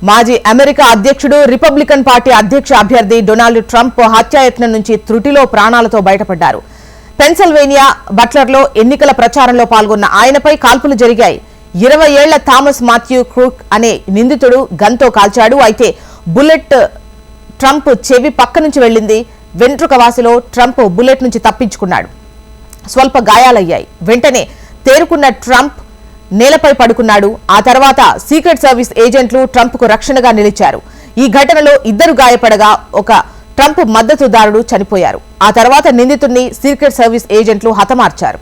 మాజీ అమెరికా అధ్యక్షుడు Republican party అధ్యక్ష అభ్యర్థి డొనాల్డ్ ట్రంప్ హత్యాయత్నం నుంచి త్రుటిలో ప్రాణాలతో బయటపడ్డారు. పెన్సిల్వేనియా బట్లర్లో ఎన్నికల ప్రచారంలో పాల్గొన్న ఆయనపై కాల్పులు జరిగాయి. 20 ఏళ్ల థామస్ మాథ్యూ క్రూక్ అనే నిందితుడు గన్తో కాల్చాడు. అయితే బుల్లెట్ ట్రంప్ చెవి పక్క నుంచి వెళ్లింది. వెంట్రుక వాసిలో ట్రంప్ బుల్లెట్ నుంచి తప్పించుకున్నాడు. స్వల్ప గాయాలయ్యాయి. వెంటనే తేరుకున్న ట్రంప్ నేలపై పడుకున్నాడు. ఆ తర్వాత సీక్రెట్ సర్వీస్ ఏజెంట్లు ట్రంప్కు రక్షణగా నిలిచారు. ఈ ఘటనలో 2 గాయపడగా ఒక ట్రంప్ మద్దతుదారుడు చనిపోయారు. ఆ తర్వాత నిందితుడిని సీక్రెట్ సర్వీస్ ఏజెంట్లు హతమార్చారు.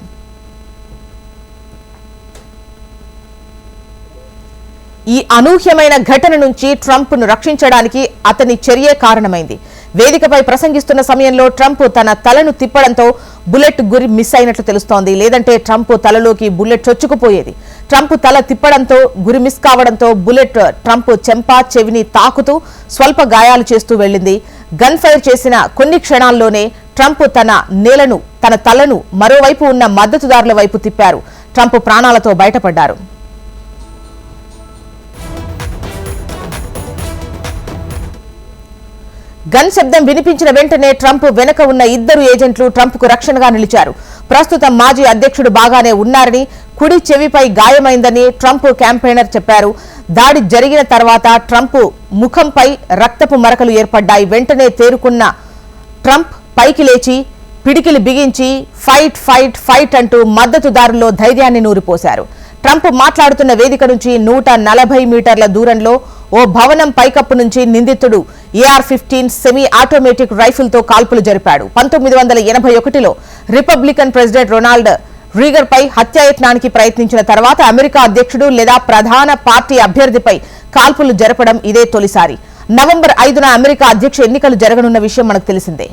ఈ అనూహ్యమైన ఘటన నుంచి ట్రంప్ను రక్షించడానికి అతని చర్యే కారణమైంది. వేదికపై ప్రసంగిస్తున్న సమయంలో ట్రంప్ తన తలను తిప్పడంతో బుల్లెట్ గురి మిస్ అయినట్లు తెలుస్తోంది. లేదంటే ట్రంప్ తలలోకి బుల్లెట్ చొచ్చుకుపోయేది. ట్రంప్ తల తిప్పడంతో గురి మిస్ కావడంతో బుల్లెట్ ట్రంప్ చెంప చెవిని తాకుతూ స్వల్ప గాయాలు చేస్తూ వెళ్లింది. గన్ ఫైర్ చేసిన కొన్ని క్షణాల్లోనే ట్రంప్ తన తలను మరోవైపు ఉన్న మద్దతుదారుల వైపు తిప్పారు. ట్రంప్ ప్రాణాలతో బయటపడ్డారు. గన్ శబ్దం వినిపించిన వెంటనే ట్రంప్ వెనక ఉన్న 2 ఏజెంట్లు ట్రంప్కు రక్షణగా నిలిచారు. ప్రస్తుతం మాజీ అధ్యక్షుడు బాగానే ఉన్నారని, కుడి చెవిపై గాయమైందని ట్రంప్ క్యాంపెయినర్ చెప్పారు. దాడి జరిగిన తర్వాత ట్రంప్ ముఖంపై రక్తపు మరకలు ఏర్పడ్డాయి. వెంటనే తేరుకున్న ట్రంప్ పైకి లేచి పిడికిలి బిగించి ఫైట్ ఫైట్ ఫైట్ అంటూ మద్దతుదారుల్లో ధైర్యాన్ని నూరిపోశారు. ట్రంప్ మాట్లాడుతున్న వేదిక నుంచి 140 మీటర్ల దూరంలో ఓ భవనం పైకప్పు నుంచి నిందితుడు AR-15 సెమీ ఆటోమేటిక్ రైఫిల్తో కాల్పులు జరిపాడు. 1981లో రిపబ్లికన్ ప్రెసిడెంట్ రొనాల్డ్ రీగన్ పై హత్యాయత్నానికి ప్రయత్నించిన తర్వాత అమెరికా అధ్యక్షుడు లేదా ప్రధాన పార్టీ అభ్యర్థిపై కాల్పులు జరపడం ఇదే తొలిసారి. నవంబర్ 5న అమెరికా అధ్యక్ష ఎన్నికలు జరగనున్న విషయం మనకు తెలిసిందే.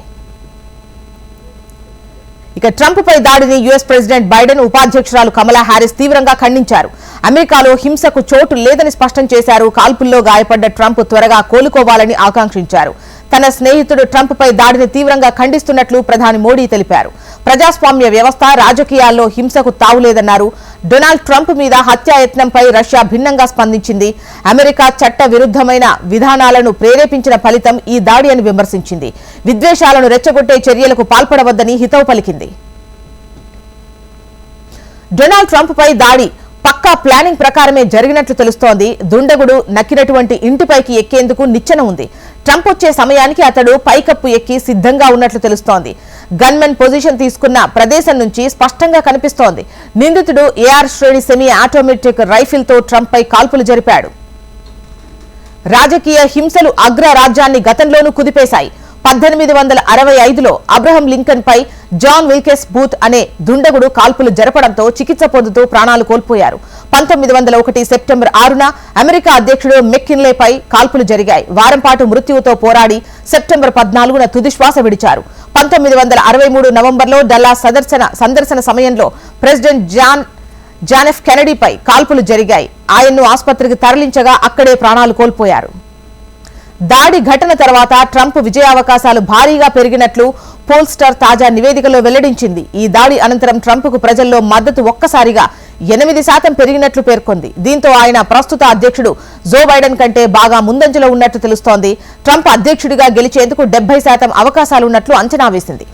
ఇక ట్రంప్ పై దాడిని యుఎస్ ప్రెసిడెంట్ బైడెన్, ఉపాధ్యక్షురాలు కమలా హ్యారిస్ తీవ్రంగా ఖండించారు. అమెరికాలో హింసకు చోటు లేదని స్పష్టం చేశారు. కాల్పుల్లో గాయపడ్డ ట్రంప్ త్వరగా కోలుకోవాలని ఆకాంక్షించారు. తన స్నేహితుడు ట్రంప్ పై దాడిని తీవ్రంగా ఖండిస్తున్నట్లు ప్రధాని మోడీ తెలిపారు. ప్రజాస్వామ్య వ్యవస్థ, రాజకీయాల్లో హింసకు తావులేదన్నారు. డొనాల్డ్ ట్రంప్ మీద హత్యాయత్నంపై రష్యా భిన్నంగా స్పందించింది. అమెరికా చట్ట విరుద్ధమైన విధానాలను ప్రేరేపించిన ఫలితం ఈ దాడి అని విమర్శించింది. విద్వేషాలను రెచ్చగొట్టే చర్యలకు పాల్పడవద్దని హితవు పలికింది. డొనాల్డ్ ట్రంప్ పై దాడి పక్కా ప్లానింగ్ ప్రకారమే జరిగినట్లు తెలుస్తోంది. దుండగుడు నక్కినటువంటి ఇంటిపైకి ఎక్కేందుకు నిచ్చెన ఉంది. ట్రంప్ వచ్చే సమయానికి అతడు పైకప్పు ఎక్కి సిద్ధంగా ఉన్నట్లు తెలుస్తోంది. గన్మెన్ పొజిషన్ తీసుకున్న ప్రదేశం నుంచి స్పష్టంగా కనిపిస్తోంది. నిందితుడు AR శ్రేణి సెమీ ఆటోమేటిక్ రైఫిల్తో ట్రంప్ పై కాల్పులు జరిపాడు. రాజకీయ హింసలు అగ్రరాజ్యాన్ని గతంలోనూ కుదిపేశాయి. 1865లో అబ్రహం లింకన్ పై జాన్ విల్కెస్ బూత్ అనే దుండగుడు కాల్పులు జరపడంతో చికిత్స పొందుతూ ప్రాణాలు కోల్పోయారు. 1901 సెప్టెంబర్ 6న అమెరికా అధ్యక్షుడు మెక్కిన్లే పై కాల్పులు జరిగాయి. వారం పాటు మృత్యువుతో పోరాడి సెప్టెంబర్ 14న తుదిశ్వాస విడిచారు. 1963 నవంబర్లో డల్లాస్ సందర్శన సమయంలో ప్రెసిడెంట్ జాన్ ఎఫ్ కెనడీపై కాల్పులు జరిగాయి. ఆయన్ను ఆసుపత్రికి తరలించగా అక్కడే ప్రాణాలు కోల్పోయారు. దాడి ఘటన తర్వాత ట్రంప్ విజయావకాశాలు భారీగా పెరిగినట్లు పోల్స్టర్ తాజా నివేదికలో వెల్లడించింది. ఈ దాడి అనంతరం ట్రంప్కు ప్రజల్లో మద్దతు ఒక్కసారిగా 8% పెరిగినట్లు పేర్కొంది. దీంతో ఆయన ప్రస్తుత అధ్యక్షుడు జో బైడెన్ కంటే బాగా ముందంజలో ఉన్నట్లు తెలుస్తోంది. ట్రంప్ అధ్యక్షుడిగా గెలిచేందుకు 70% అవకాశాలున్నట్లు అంచనా వేసింది.